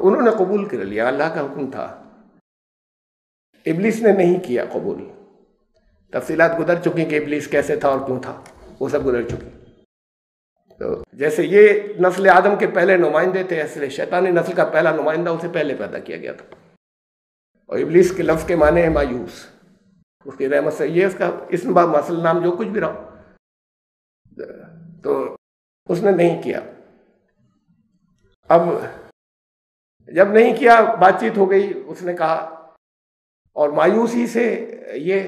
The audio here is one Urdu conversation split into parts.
تو انہوں نے قبول کر لیا، اللہ کا حکم تھا۔ ابلیس نے نہیں کیا قبول۔ تفصیلات گزر چکی کہ ابلیس کیسے تھا اور کیوں تھا، وہ سب گزر چکی۔ تو جیسے یہ نسل آدم کے پہلے نمائندے تھے، ایسے شیطانی نسل کا پہلا نمائندہ اسے پہلے پیدا کیا گیا تھا۔ اور ابلیس کے لفظ کے معنی ہے مایوس، اس کی رحمت سے یہ اس کا اسم با مثل نام جو کچھ بھی رہا، تو اس نے نہیں کیا۔ اب جب نہیں کیا، بات چیت ہو گئی، اس نے کہا، اور مایوسی سے یہ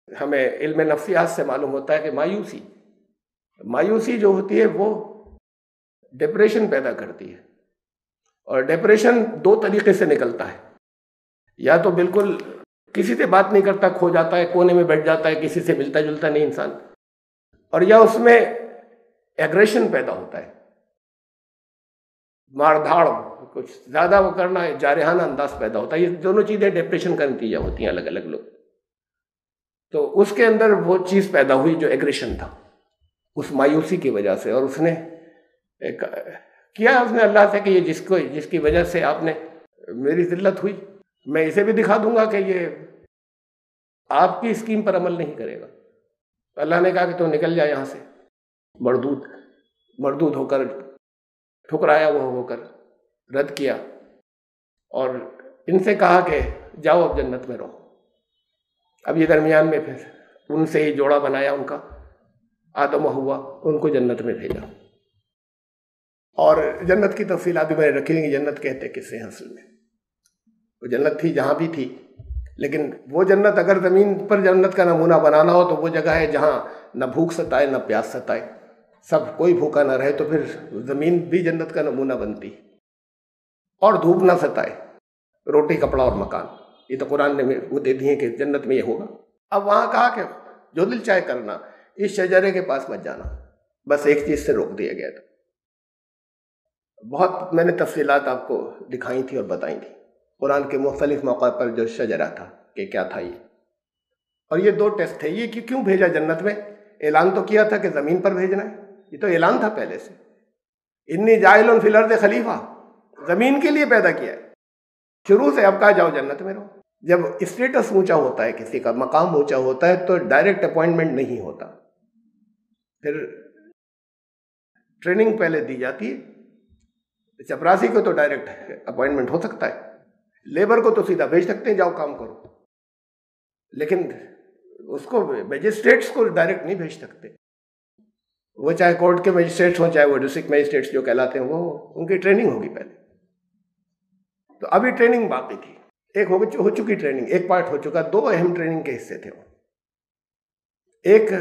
ہمیں علم نفسیات سے معلوم ہوتا ہے کہ مایوسی جو ہوتی ہے وہ ڈپریشن پیدا کرتی ہے، اور ڈپریشن دو طریقے سے نکلتا ہے، یا تو بالکل کسی سے بات نہیں کرتا، کھو جاتا ہے، کونے میں بیٹھ جاتا ہے، کسی سے ملتا جلتا نہیں انسان، اور یا اس میں ایگریشن پیدا ہوتا ہے، مار دھاڑ، کچھ زیادہ وہ کرنا ہے، جارحانہ انداز پیدا ہوتا ہے۔ یہ دونوں چیزیں ڈپریشن کا نتیجہ ہوتی ہیں الگ الگ لوگ۔ تو اس کے اندر وہ چیز پیدا ہوئی جو ایگریشن تھا، اس مایوسی کی وجہ سے، اور اس نے کیا اس نے اللہ سے کہ یہ جس کی وجہ سے آپ نے میری ذلت ہوئی، میں اسے بھی دکھا دوں گا کہ یہ آپ کی اسکیم پر عمل نہیں کرے گا۔ تو اللہ نے کہا کہ تو نکل جا یہاں سے، مردود ہو کر، ٹھکرایا وہ ہو کر، رد کیا، اور ان سے کہا کہ جاؤ اب جنت میں رہو۔ اب یہ درمیان میں پھر ان سے ہی جوڑا بنایا ان کا، آدم و حوا، ان کو جنت میں بھیجا۔ اور جنت کی تفصیلات بھی میں نے رکھی ہیں کہ جنت کہتے کسے ہیں اصل میں۔ وہ جنت تھی جہاں بھی تھی، لیکن وہ جنت اگر زمین پر جنت کا نمونہ بنانا ہو تو وہ جگہ ہے جہاں نہ بھوک ستائے نہ پیاس ستائے، سب کوئی بھوکا نہ رہے، تو پھر زمین بھی جنت کا نمونہ بنتی، اور دھوپ نہ ستائے، روٹی کپڑا اور مکان، یہ تو قرآن نے وہ دے دی ہیں کہ جنت میں یہ ہوگا۔ اب وہاں کہا کہ جو دل چاہے کرنا، اس شجرے کے پاس مت جانا، بس ایک چیز سے روک دیا گیا تھا۔ بہت میں نے تفصیلات آپ کو دکھائی تھی اور بتائی تھی قرآن کے مختلف موقع پر، جو شجرہ تھا کہ کیا تھا یہ، اور یہ دو ٹیسٹ تھے۔ یہ کیوں بھیجا جنت میں؟ اعلان تو کیا تھا کہ زمین پر بھیجنا ہے، یہ تو اعلان تھا پہلے سے، انی جاعل فی الارض خلیفہ، زمین کے لیے پیدا کیا ہے شروع سے۔ اب کہا جاؤ جنت میں رہو۔ جب اسٹیٹس اونچا ہوتا ہے، کسی کا مقام اونچا ہوتا ہے، تو ڈائریکٹ اپوائنٹمنٹ نہیں ہوتا، پھر ٹریننگ پہلے دی جاتی ہے۔ چپراسی کو تو ڈائریکٹ اپوائنٹمنٹ ہو سکتا ہے، لیبر کو تو سیدھا بھیج سکتے ہیں جاؤ کام کرو، لیکن اس کو میجسٹریٹس کو ڈائریکٹ نہیں بھیج سکتے، وہ چاہے کورٹ کے میجسٹریٹس ہوں چاہے وہ ڈسٹرکٹ میجسٹریٹس جو کہلاتے ہیں، وہ ان کی ٹریننگ ہوگی پہلے۔ تو ابھی ٹریننگ باقی تھی، ایک ہو چکی ٹریننگ، ایک پارٹ ہو چکا، دو اہم ٹریننگ کے حصے تھے وہ۔ ایک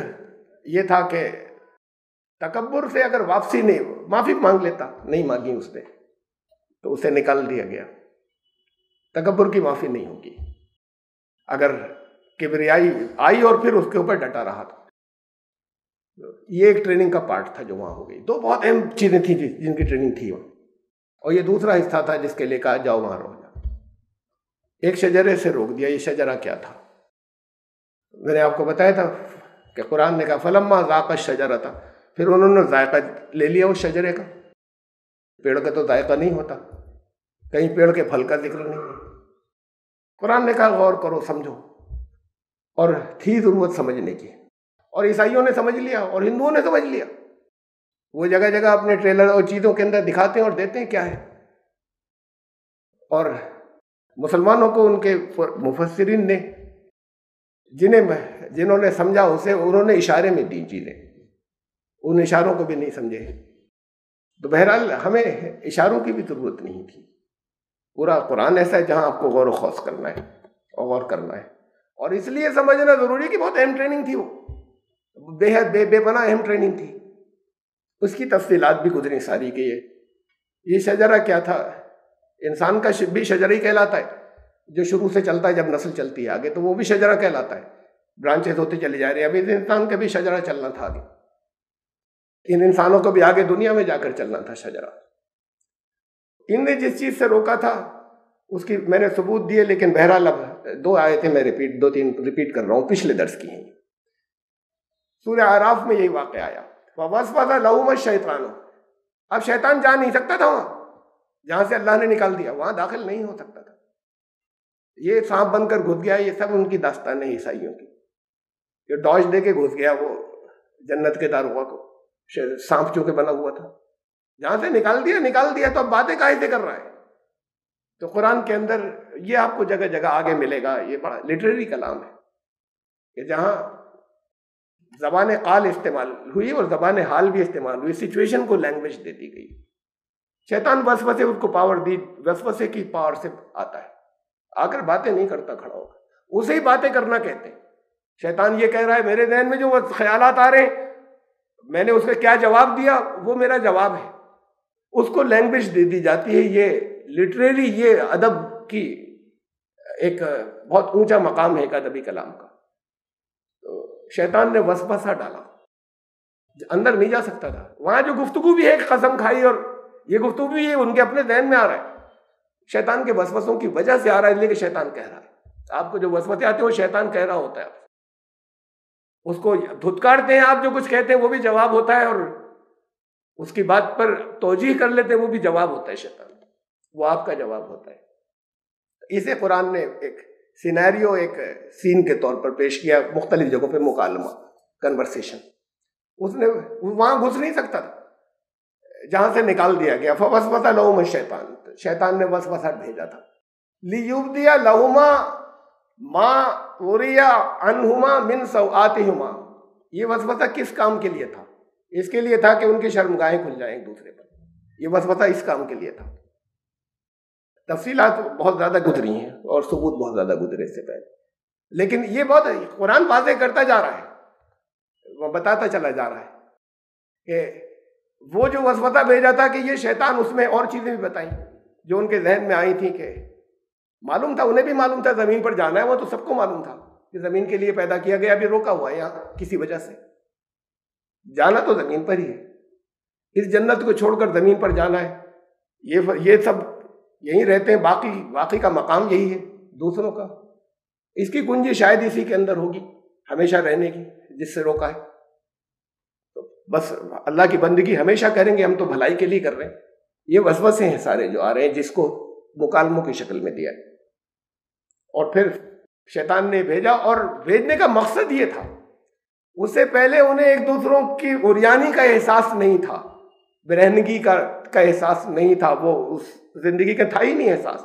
یہ تھا کہ تکبر سے اگر معافی مانگ لیتا، نہیں مانگی اس نے تو اسے نکال دیا گیا۔ تکبر کی معافی نہیں ہوگی، اگر کبریائی آئی اور پھر اس کے اوپر ڈٹا رہا تھا۔ یہ ایک ٹریننگ کا پارٹ تھا جو وہاں ہو گئی۔ دو بہت اہم چیزیں تھیں جن کی ٹریننگ تھی وہاں، اور یہ دوسرا حصہ تھا جس کے لے کہا جاؤ وہاں رہو جاؤ۔ ایک شجرے سے روک دیا۔ یہ شجرہ کیا تھا؟ میں نے آپ کو بتایا تھا کہ قرآن نے کہا فلما ذاق الشجرۃ، پھر انہوں نے ذائقہ لے لیا اس شجرے کا۔ پیڑ کا تو ذائقہ نہیں ہوتا، کہیں پیڑ کے پھل کا ذکر نہیں ہے۔ قرآن نے کہا غور کرو، سمجھو، اور تھی ضرورت سمجھنے کی، اور عیسائیوں نے سمجھ لیا اور ہندوؤں نے سمجھ لیا۔ وہ جگہ جگہ اپنے ٹریلر اور چیزوں کے اندر دکھاتے ہیں اور دیتے ہیں کیا ہے، اور مسلمانوں کو ان کے مفسرین نے جنہوں نے سمجھا اسے، انہوں نے اشارے میں دی چیزیں، ان اشاروں کو بھی نہیں سمجھے۔ تو بہرحال ہمیں اشاروں کی بھی ضرورت نہیں تھی، پورا قرآن ایسا ہے جہاں آپ کو غور و خوض کرنا ہے اور غور کرنا ہے، اور اس لیے سمجھنا ضروری کہ بہت اہم ٹریننگ تھی، وہ بے حد بے پناہ اہم ٹریننگ تھی۔ اس کی تفصیلات بھی گزری ساری کہ یہ شجرہ کیا تھا۔ انسان کا بھی شجرہ ہی کہلاتا ہے، جو شروع سے چلتا ہے، جب نسل چلتی ہے آگے تو وہ بھی شجرہ کہلاتا ہے، برانچز ہوتے چلے جا رہے ہیں۔ ابھی انسان کا بھی شجرہ چلنا تھا آگے، ان انسانوں کو بھی آگے دنیا میں جا کر چلنا تھا شجرہ۔ ان نے جس چیز سے روکا تھا اس کی میں نے ثبوت دیے، لیکن بہرحال اب دو آیتیں میں دو تین ریپیٹ کر رہا ہوں، پچھلے درس کی ہیں۔ سورہ اعراف میں یہی واقعہ آیا، وَوَسْوَسَ لَهُمَا الشَّيْطَانُ، اب شیطان جا نہیں سکتا تھا وہاں، جہاں سے اللہ نے نکال دیا وہاں داخل نہیں ہو سکتا تھا. یہ سانپ بن کر گھس گیا، یہ سب ان کی داستان ہے عیسائیوں کی. جو ڈاج دے کے گھس گیا وہ جنت کے داروغہ کو، سانپ چونکہ بنا ہوا تھا، جہاں سے نکال دیا تو اب باتیں کاہے سے کر رہا ہے. تو قرآن کے اندر یہ آپ کو جگہ جگہ آگے ملے گا. یہ بڑا لٹریری کلام ہے کہ جہاں زبان قال استعمال ہوئی اور زبان حال بھی استعمال ہوئی، سچویشن کو لینگویج دے دی گئی. شیطان وسوسے اس کو پاور دی، وسوسے کی پاور سے آتا ہے، آ کر باتیں نہیں کرتا کھڑا ہوگا، اسے ہی باتیں کرنا کہتے ہیں. شیطان یہ کہہ رہا ہے میرے ذہن میں جو خیالات آ رہے ہیں میں نے اس کا کیا جواب دیا وہ میرا جواب ہے، اس کو لینگویج دے دی جاتی ہے. یہ لٹریری، یہ ادب کی ایک بہت اونچا مقام ہے ایک ادبی کلام کا. تو شیطان نے وسوسہ ڈالا، اندر نہیں جا سکتا تھا. وہاں جو گفتگو بھی ہے قسم کھائی، اور یہ گفتگو بھی ہے ان کے اپنے ذہن میں آ رہا ہے، شیطان کے وسوسوں کی وجہ سے آ رہا ہے، اس لیے کہ شیطان کہہ رہا ہے. آپ کو جو وسوسے آتے ہیں وہ شیطان کہہ رہا ہوتا ہے، اس کو دھتکارتے ہیں آپ، جو کچھ کہتے ہیں وہ بھی جواب ہوتا ہے، اور اس کی بات پر توجیہ کر لیتے ہیں وہ بھی جواب ہوتا ہے. شیطان وہ آپ کا جواب ہوتا ہے. اسے قرآن نے ایک سینیریو، ایک سین کے طور پر پیش کیا، مختلف جگہوں پہ مکالمہ، کنورسیشن. اس نے وہاں گھس نہیں سکتا تھا جہاں سے نکال دیا گیا. فوسوس لہما الشیطان، شیطان نے وسوسہ بھیجا تھا. لیبدی لہما ما اوری عنہما من سوآتہما. یہ وسوسہ کس کام کے لیے تھا؟ اس کے لیے تھا کہ ان کی شرمگاہیں کھل جائیں ایک دوسرے پر. یہ وسوسہ اس کام کے لیے تھا. تفصیلات بہت زیادہ گزری ہیں اور ثبوت بہت زیادہ گزرے اس سے پہلے، لیکن یہ بہت قرآن واضح کرتا جا رہا ہے، وہ بتاتا چلا جا رہا ہے کہ وہ جو وسوسہ بھیجا تھا کہ یہ شیطان، اس میں اور چیزیں بھی بتائیں جو ان کے ذہن میں آئی تھیں. کہ معلوم تھا، انہیں بھی معلوم تھا زمین پر جانا ہے، وہ تو سب کو معلوم تھا کہ زمین کے لیے پیدا کیا گیا، ابھی روکا ہوا ہے یہاں کسی وجہ سے. جانا تو زمین پر ہی ہے، اس جنت کو چھوڑ کر زمین پر جانا ہے. یہ سب یہیں رہتے ہیں، باقی کا مقام یہی ہے دوسروں کا. اس کی کنجی شاید اسی کے اندر ہوگی ہمیشہ رہنے کی، جس سے روکا ہے. تو بس اللہ کی بندگی ہمیشہ کریں گے، ہم تو بھلائی کے لیے کر رہے ہیں. یہ وسوسے ہیں سارے جو آ رہے ہیں، جس کو مکالموں کی شکل میں دیا ہے. اور پھر شیطان نے بھیجا، اور بھیجنے کا مقصد یہ تھا، اس سے پہلے انہیں ایک دوسروں کی عریانی کا احساس نہیں تھا، برہنگی کا احساس نہیں تھا، وہ اس زندگی کا تھا ہی نہیں احساس.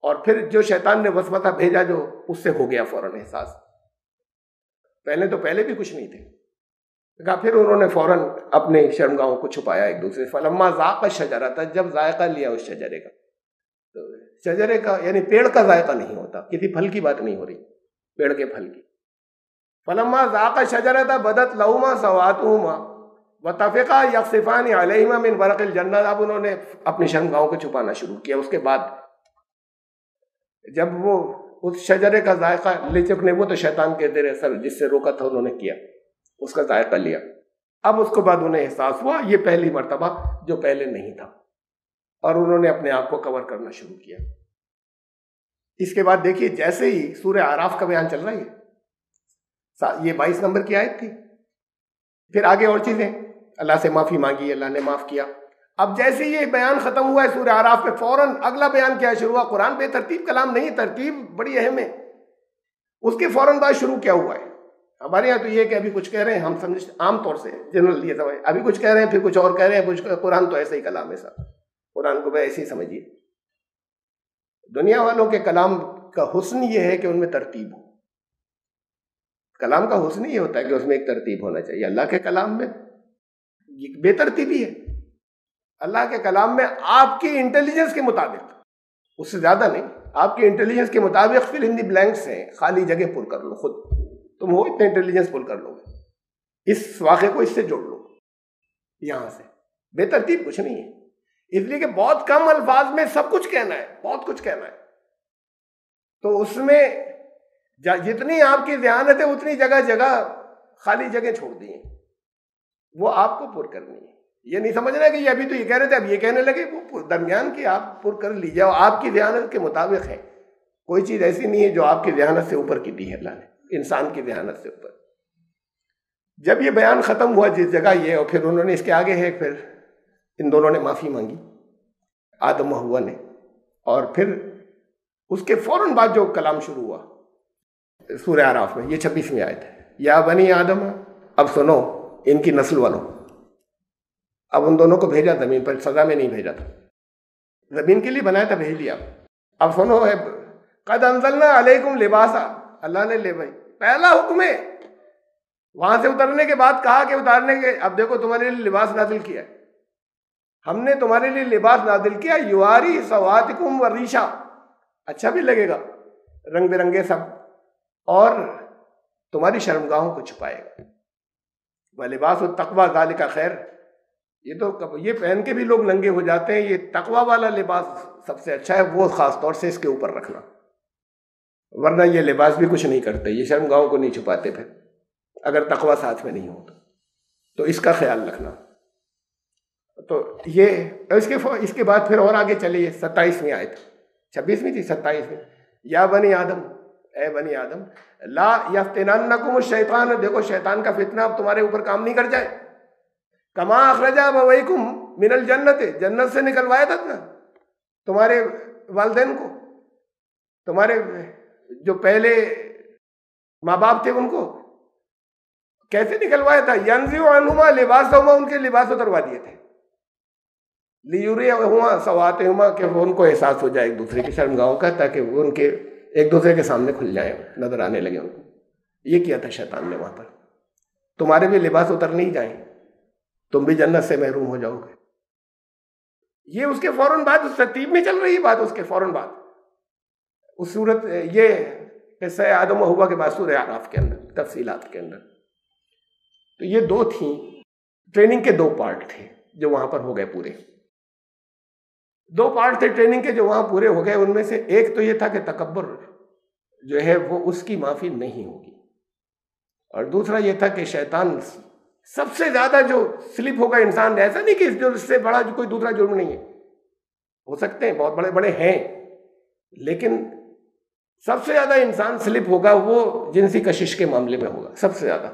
اور پھر جو شیطان نے وسوسہ بھیجا، جو اس سے ہو گیا فوراً احساس. پہلے بھی کچھ نہیں تھے. پھر انہوں نے فوراً اپنے شرمگاہوں کو چھپایا ایک دوسرے سے. فلما ذاق الشجرۃ، جب ذائقہ لیا اس شجرے کا. تو شجرے کا یعنی پیڑ کا ذائقہ نہیں ہوتا، کسی پھل کی بات نہیں ہو رہی، پیڑ کے پھل کی. فلما ذاق الشجرۃ بدت لہما سوآتہما وطفقا یخصفان علیہما من ورق الجنہ. اب انہوں نے اپنی شرمگاہوں کو چھپانا شروع کیا. اس کے بعد جب وہ اس شجرے کا ذائقہ لے چکے، وہ تو شیطان کے دیر اثر جس سے روکا تھا انہوں نے کیا، اس کا ذائقہ لیا. اب اس کے بعد انہیں احساس ہوا یہ پہلی مرتبہ جو پہلے نہیں تھا، اور انہوں نے اپنے آپ کو کور کرنا شروع کیا. اس کے بعد دیکھیے، جیسے ہی سورہ اعراف کا بیان چل رہا ہے، یہ 22 نمبر کی آیت تھی. پھر آگے اور چیزیں، اللہ سے معافی مانگی، اللہ نے معاف کیا. اب جیسے یہ بیان ختم ہوا ہے سورہ اعراف میں، فوراً اگلا بیان کیا شروع ہوا. قرآن بے ترتیب کلام نہیں، ترتیب بڑی اہم ہے. اس کے فوراً بعد شروع کیا ہوا ہے. ہمارے یہاں تو یہ کہ ابھی کچھ کہہ رہے ہیں، ہم سمجھ عام طور سے جنرل یہ سمجھ، ابھی کچھ کہہ رہے ہیں پھر کچھ اور کہہ رہے ہیں. کچھ قرآن تو ایسا ہی کلام ہے سب، قرآن کو ایسے ہی سمجھیے. دنیا والوں کے کلام کا حسن یہ ہے کہ ان میں ترتیب ہو. کلام کا حسن یہ ہوتا ہے کہ اس میں ایک ترتیب ہونا چاہیے. اللہ کے کلام میں بے ترتیبی ہے. اللہ کے کلام میں آپ کی انٹیلیجنس کے مطابق، اس سے زیادہ نہیں، آپ کی انٹیلیجنس کے مطابق فل ان دی بلینکس ہیں، خالی جگہ پر کر لو. خود تم ہو اتنے انٹیلیجنس پر کر لو گے، اس واقعے کو اس سے جوڑ لو. یہاں سے بے ترتیب کچھ نہیں ہے، اس لیے کہ بہت کم الفاظ میں سب کچھ کہنا ہے، بہت کچھ کہنا ہے. تو اس میں جتنی آپ کی ذہانت ہے اتنی جگہ جگہ خالی جگہ چھوڑ دی ہیں، وہ آپ کو پر کرنی ہے. یہ نہیں سمجھنا کہ یہ ابھی تو یہ کہہ رہے تھے اب یہ کہنے لگے، وہ درمیان کی آپ پر کر لیجیے. آپ کی ذہانت کے مطابق ہے، کوئی چیز ایسی نہیں ہے جو آپ کی ذہانت سے اوپر کی دی ہے اللہ نے، انسان کی ذہانت سے اوپر. جب یہ بیان ختم ہوا جس جگہ یہ، اور پھر انہوں نے اس کے آگے ہے، پھر ان دونوں نے معافی مانگی. آدم و حوا نے، اور پھر اس کے فوراً بعد جو کلام شروع ہوا سورہ اعراف میں، یہ 26ویں آیت ہے، یا بنی آدم، اب سنو ان کی نسل والوں. اب ان دونوں کو بھیجا زمین پر، سزا میں نہیں بھیجا تھا، زمین کے لیے بنایا تھا، بھیج دیا. اب سنو، قد انزلنا علیکم لباسا، اللہ نے لے بھائی پہلا حکم ہے، وہاں سے اترنے کے بعد کہا کہ اتارنے کے، اب دیکھو تمہارے لیے لباس نازل کیا ہے، ہم نے تمہارے لیے لباس نازل کیا، یواری سواتکم وریشا، اچھا بھی لگے گا، رنگ برنگے سب، اور تمہاری شرمگاہوں کو چھپائے گا. وَلِبَاسُ التَّقْوَىٰ ذَلِكَ خیر، یہ پہن کے بھی لوگ ننگے ہو جاتے ہیں، یہ تقویٰ والا لباس سب سے اچھا ہے، وہ خاص طور سے اس کے اوپر رکھنا، ورنہ یہ لباس بھی کچھ نہیں کرتے، یہ شرمگاہوں کو نہیں چھپاتے پھر اگر تقویٰ ساتھ میں نہیں ہو تو اس کا خیال رکھنا. تو یہ اس کے بعد پھر اور آگے چلیے 27ویں آیت، 26ویں تھی 27ویں، یا بنی آدم، اے بنی آدم، لا یفتننکم الشیطان، دیکھو شیطان کا فتنہ اب تمہارے اوپر کام نہیں کر جائے، کما اخرج ابویکم من الجنت، جنت سے نکلوایا تھا نا تمہارے والدین کو، تمہارے جو پہلے ماں باپ تھے ان کو کیسے نکلوایا تھا، ینزع عنہما لباسہما، ان کے لباس اتروا دیے تھے، لیریہما سوآتہما، کہ وہ ان کو احساس ہو جائے ایک دوسرے کی شرمگاہوں کا، تاکہ وہ ان کے ایک دوسرے کے سامنے کھل جائیں، نظر آنے لگے ان کو. یہ کیا تھا شیطان نے وہاں پر، تمہارے بھی لباس اتر نہیں جائیں، تم بھی جنت سے محروم ہو جاؤ گے. یہ اس کے فوراً بعد، اس ترتیب میں چل رہی بات، اس کے فوراً بعد اس صورت، یہ قصہ آدم و حوا کے بعد سورہ اعراف کے اندر تفصیلات کے اندر. تو یہ دو تھیں، ٹریننگ کے دو پارٹ تھے جو وہاں پر ہو گئے پورے، دو پارٹ تھے ٹریننگ کے جو وہاں پورے ہو گئے. ان میں سے ایک تو یہ تھا کہ تکبر جو ہے وہ اس کی معافی نہیں ہوگی، اور دوسرا یہ تھا کہ شیطان سب سے زیادہ جو سلپ ہوگا انسان، ایسا نہیں کہ جو اس سے بڑا کوئی دوسرا جرم نہیں ہے، ہو سکتے ہیں بہت بڑے بڑے ہیں، لیکن سب سے زیادہ انسان سلپ ہوگا وہ جنسی کشش کے معاملے میں ہوگا سب سے زیادہ.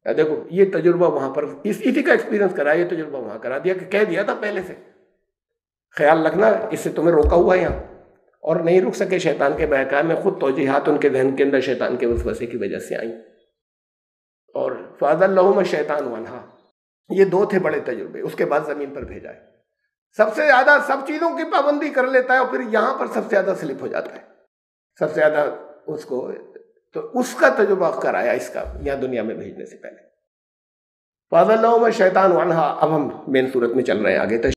دیکھو یہ تجربہ وہاں پر اسی کا ایکسپیرینس کرا، یہ تجربہ وہاں کرا دیا کہ کہہ دیا تھا پہلے سے، خیال رکھنا اس سے تمہیں روکا ہوا ہے یہاں، اور نہیں رک سکے شیطان کے بہکاوے میں. خود توجیحات ان کے ذہن کے اندر شیطان کے وسوسے کی وجہ سے آئیں. اور فَأَضَلَّهُمَا الشَّيْطَانُ عَنْهَا، یہ دو تھے بڑے تجربے. اس کے بعد زمین پر بھیجا ہے، سب سے زیادہ سب چیزوں کی پابندی کر لیتا ہے، اور پھر یہاں پر سب سے زیادہ سلپ ہو جاتا ہے، سب سے زیادہ اس کو، تو اس کا تجربہ کرایا اس کا یہاں دنیا میں بھیجنے سے پہلے. فَأَضَلَّهُمَا الشَّيْطَانُ عَنْهَا. اب ہم مین صورت میں چل رہے ہیں آگے.